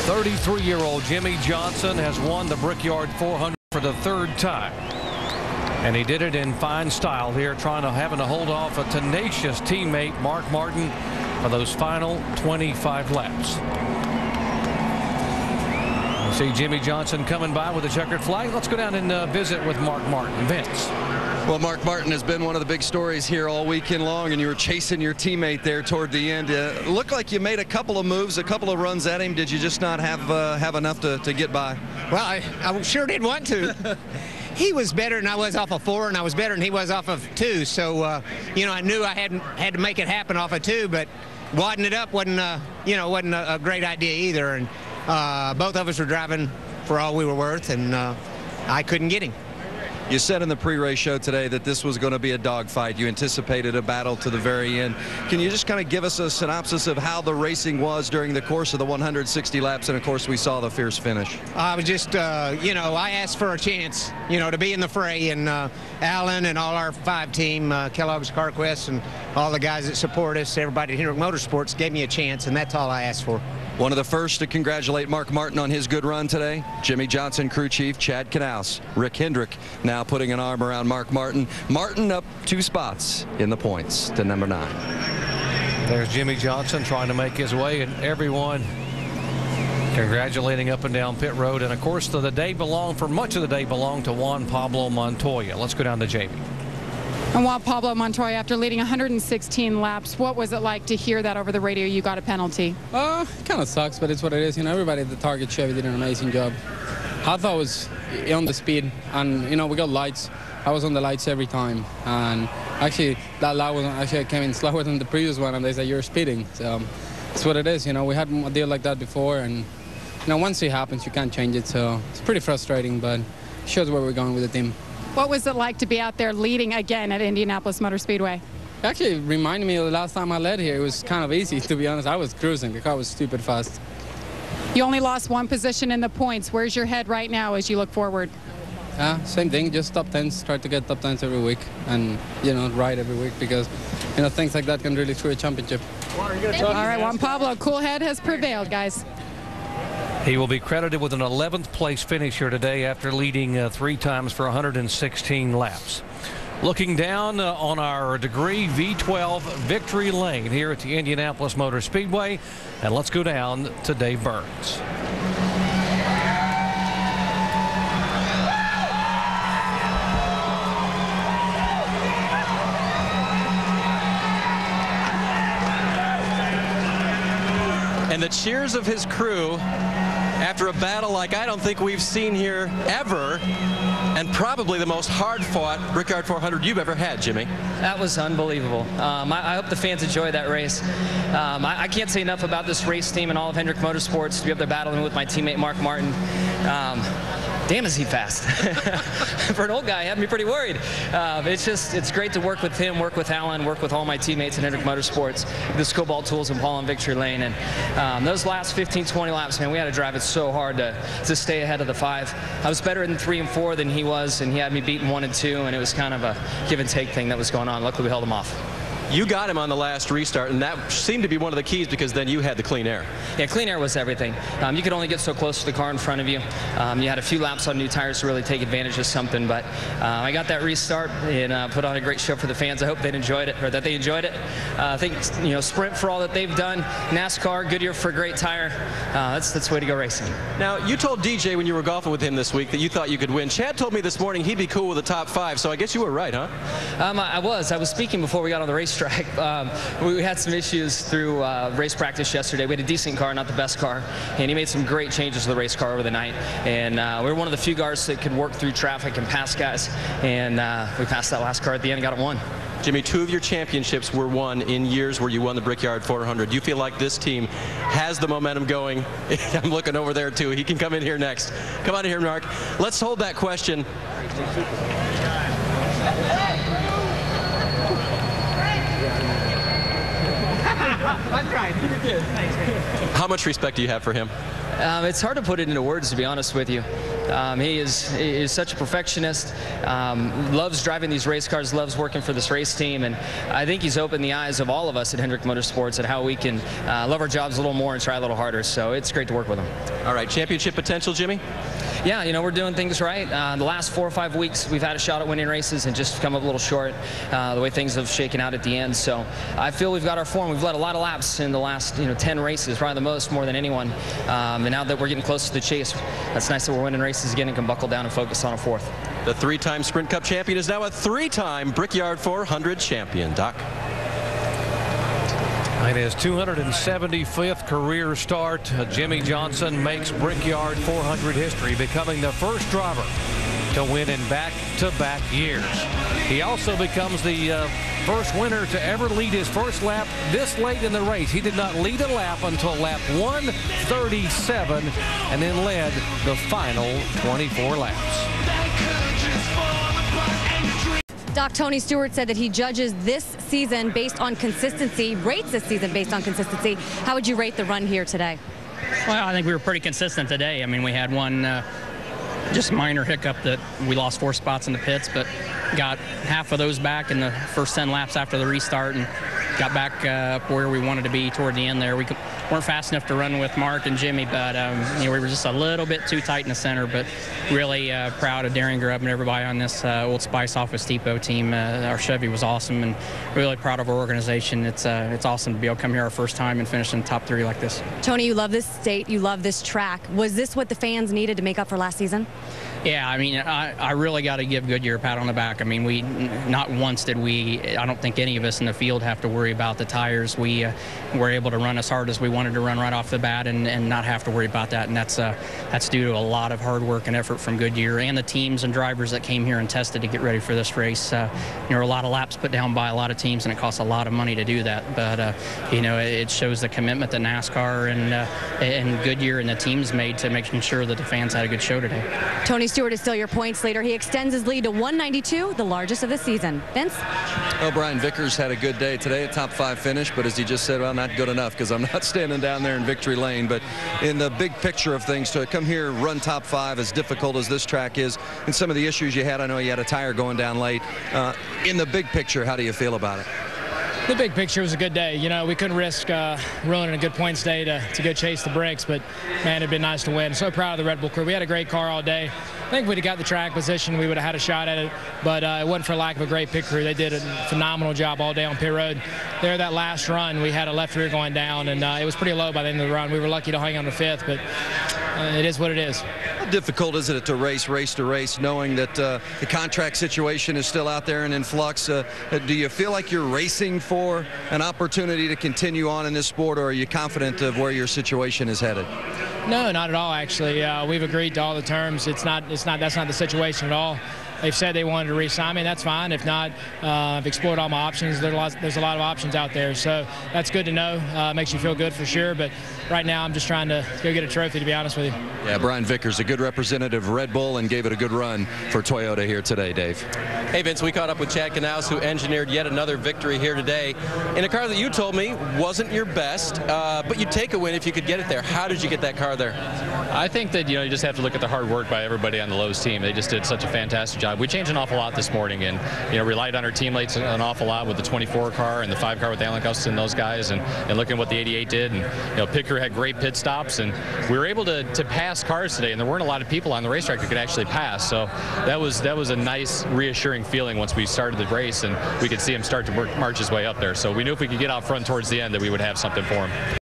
33-year-old Jimmie Johnson has won the Brickyard 400 for the third time. And he did it in fine style here, having to hold off a tenacious teammate, Mark Martin, for those final 25 laps. You see Jimmie Johnson coming by with a checkered flag. Let's go down and visit with Mark Martin. Vince. Well, Mark Martin has been one of the big stories here all weekend long, and you were chasing your teammate there toward the end. It looked like you made a couple of moves, a couple of runs at him. Did you just not have enough to get by? Well, I sure did want to. He was better than I was off of 4, and I was better than he was off of 2. So, I knew I had to make it happen off of 2, but wadding it up wasn't a great idea either. And both of us were driving for all we were worth, and I couldn't get him. You said in the pre-race show today that this was going to be a dogfight. You anticipated a battle to the very end. Can you just kind of give us a synopsis of how the racing was during the course of the 160 laps? And, of course, we saw the fierce finish. I was just, I asked for a chance, to be in the fray. And Alan and all our 5 team, Kellogg's CarQuest, and all the guys that support us, everybody at Hendrick Motorsports, gave me a chance, and that's all I asked for. One of the first to congratulate Mark Martin on his good run today, Jimmie Johnson crew chief Chad Knaus. Rick Hendrick now putting an arm around Mark Martin. Martin up 2 spots in the points to number 9. There's Jimmie Johnson trying to make his way, and everyone congratulating up and down pit road. And of course, much of the day belonged to Juan Pablo Montoya. Let's go down to Jamie. And Juan Pablo Montoya, after leading 116 laps, what was it like to hear that over the radio you got a penalty? It kind of sucks, but it's what it is. Everybody at the Target Chevy did an amazing job. I thought I was on the speed, and, we got lights. I was on the lights every time. And actually, that lap I came in slower than the previous one, and they said, you're speeding. So it's what it is. We had a deal like that before, and, once it happens, you can't change it. So it's pretty frustrating, but it shows where we're going with the team. What was it like to be out there leading again at Indianapolis Motor Speedway? It actually reminded me of the last time I led here. It was kind of easy, to be honest. I was cruising. The car was stupid fast. You only lost 1 position in the points. Where's your head right now as you look forward? Same thing, just top 10s. Try to get top 10s every week and, ride every week because, things like that can really screw a championship. All right, Juan Pablo, cool head has prevailed, guys. He will be credited with an 11th place finish here today after leading 3 times for 116 laps. Looking down on our Degree V12 victory lane here at the Indianapolis Motor Speedway, and let's go down to Dave Burns. And the cheers of his crew after a battle like I don't think we've seen here ever, and probably the most hard-fought Brickyard 400 you've ever had, Jimmie. That was unbelievable. I hope the fans enjoy that race. I can't say enough about this race team and all of Hendrick Motorsports to be up there battling with my teammate Mark Martin. Damn, is he fast. For an old guy, had me pretty worried. It's great to work with him, work with Alan, work with all my teammates in Hendrick Motorsports, the Cobalt Tools and Paul on Victory Lane. And those last 15, 20 laps, man, we had to drive it so hard to stay ahead of the 5. I was better in 3 and 4 than he was, and he had me beaten 1 and 2, and it was kind of a give and take thing that was going on. Luckily, we held him off. You got him on the last restart, and that seemed to be one of the keys because then you had the clean air. Yeah, clean air was everything. You could only get so close to the car in front of you. You had a few laps on new tires to really take advantage of something, but I got that restart and put on a great show for the fans. I hope they enjoyed it, or that they enjoyed it. I think, Sprint for all that they've done, NASCAR, Goodyear for a great tire. That's the way to go racing. Now, you told DJ when you were golfing with him this week that you thought you could win. Chad told me this morning he'd be cool with the top 5, so I guess you were right, huh? I was speaking before we got on the racetrack. We had some issues through race practice yesterday. We had a decent car, not the best car, and he made some great changes to the race car over the night. And we were one of the few cars that could work through traffic and pass guys, and we passed that last car at the end and got it won. Jimmie, 2 of your championships were won in years where you won the Brickyard 400. Do you feel like this team has the momentum going? I'm looking over there, too. He can come in here next. Come on in here, Mark. Let's hold that question. I tried. You did. Thanks, man. How much respect do you have for him? It's hard to put it into words, to be honest with you. He is such a perfectionist, loves driving these race cars, loves working for this race team, and I think he's opened the eyes of all of us at Hendrick Motorsports at how we can love our jobs a little more and try a little harder. So it's great to work with him. All right, championship potential, Jimmie? Yeah, you know, we're doing things right. The last 4 or 5 weeks, we've had a shot at winning races and just come up a little short the way things have shaken out at the end. So I feel we've got our form. We've led a lot of laps in the last 10 races, probably the most, more than anyone. And now that we're getting close to the chase, that's nice that we're winning races again and can buckle down and focus on a fourth. The 3-time Sprint Cup champion is now a 3-time Brickyard 400 champion. Doc. In his 275th career start, Jimmie Johnson makes Brickyard 400 history, becoming the first driver to win in back-to-back years. He also becomes the first winner to ever lead his first lap this late in the race. He did not lead a lap until lap 137 and then led the final 24 laps. Doc, Tony Stewart said that he judges this season based on consistency, rates this season based on consistency. How would you rate the run here today? Well, I think we were pretty consistent today. I mean, we had one just minor hiccup that we lost 4 spots in the pits, but got half of those back in the first 10 laps after the restart and got back up where we wanted to be toward the end there. We weren't fast enough to run with Mark and Jimmie, but we were just a little bit too tight in the center. But really proud of Darren Grubb and everybody on this Old Spice Office Depot team. Our Chevy was awesome, and really proud of our organization. It's awesome to be able to come here our first time and finish in the top 3 like this. Tony, you love this state, you love this track. Was this what the fans needed to make up for last season? Yeah, I mean, I really got to give Goodyear a pat on the back. I mean, not once did I don't think any of us in the field have to worry about the tires. We were able to run as hard as we wanted to run right off the bat and not have to worry about that. And that's due to a lot of hard work and effort from Goodyear and the teams and drivers that came here and tested to get ready for this race. There were a lot of laps put down by a lot of teams, and it costs a lot of money to do that. But, it shows the commitment that NASCAR and Goodyear and the teams made to making sure that the fans had a good show today. Tony Stewart is still your points leader. He extends his lead to 192, the largest of the season. Vince? Well, Brian Vickers had a good day today, a top 5 finish, but as he just said, well, not good enough because I'm not standing down there in victory lane. But in the big picture of things, to come here, run top 5, as difficult as this track is, and some of the issues you had, I know you had a tire going down late. In the big picture, how do you feel about it? The big picture was a good day. We couldn't risk ruining a good points day to go chase the bricks, but man, it'd been nice to win. So proud of the Red Bull crew. We had a great car all day. I think if we'd have got the track position, we would have had a shot at it, but it wasn't for lack of a great pit crew. They did a phenomenal job all day on pit road. There, that last run, we had a left rear going down, and it was pretty low by the end of the run. We were lucky to hang on to 5th, but it is what it is. How difficult is it to race to race, knowing that the contract situation is still out there and in flux? Do you feel like you're racing for an opportunity to continue on in this sport, or are you confident of where your situation is headed? No, not at all, actually. We've agreed to all the terms. That's not the situation at all. They've said they wanted to re-sign me. That's fine. If not, I've explored all my options. There's a lot of options out there, so that's good to know. Makes you feel good for sure. But right now, I'm just trying to go get a trophy, to be honest with you. Yeah, Brian Vickers, a good representative of Red Bull, and gave it a good run for Toyota here today, Dave. Hey, Vince, we caught up with Chad Knaus, who engineered yet another victory here today in a car that you told me wasn't your best, but you'd take a win if you could get it there. How did you get that car there? I think that, you just have to look at the hard work by everybody on the Lowe's team. They just did such a fantastic job. We changed an awful lot this morning and, relied on our teammates an awful lot with the 24 car and the 5 car with Alan Gustin and those guys, and looking at what the 88 did. And, pit crew had great pit stops, and we were able to pass cars today, and there weren't a lot of people on the racetrack that could actually pass. So that was a nice, reassuring feeling once we started the race, and we could see him start to march his way up there. So we knew if we could get out front towards the end that we would have something for him.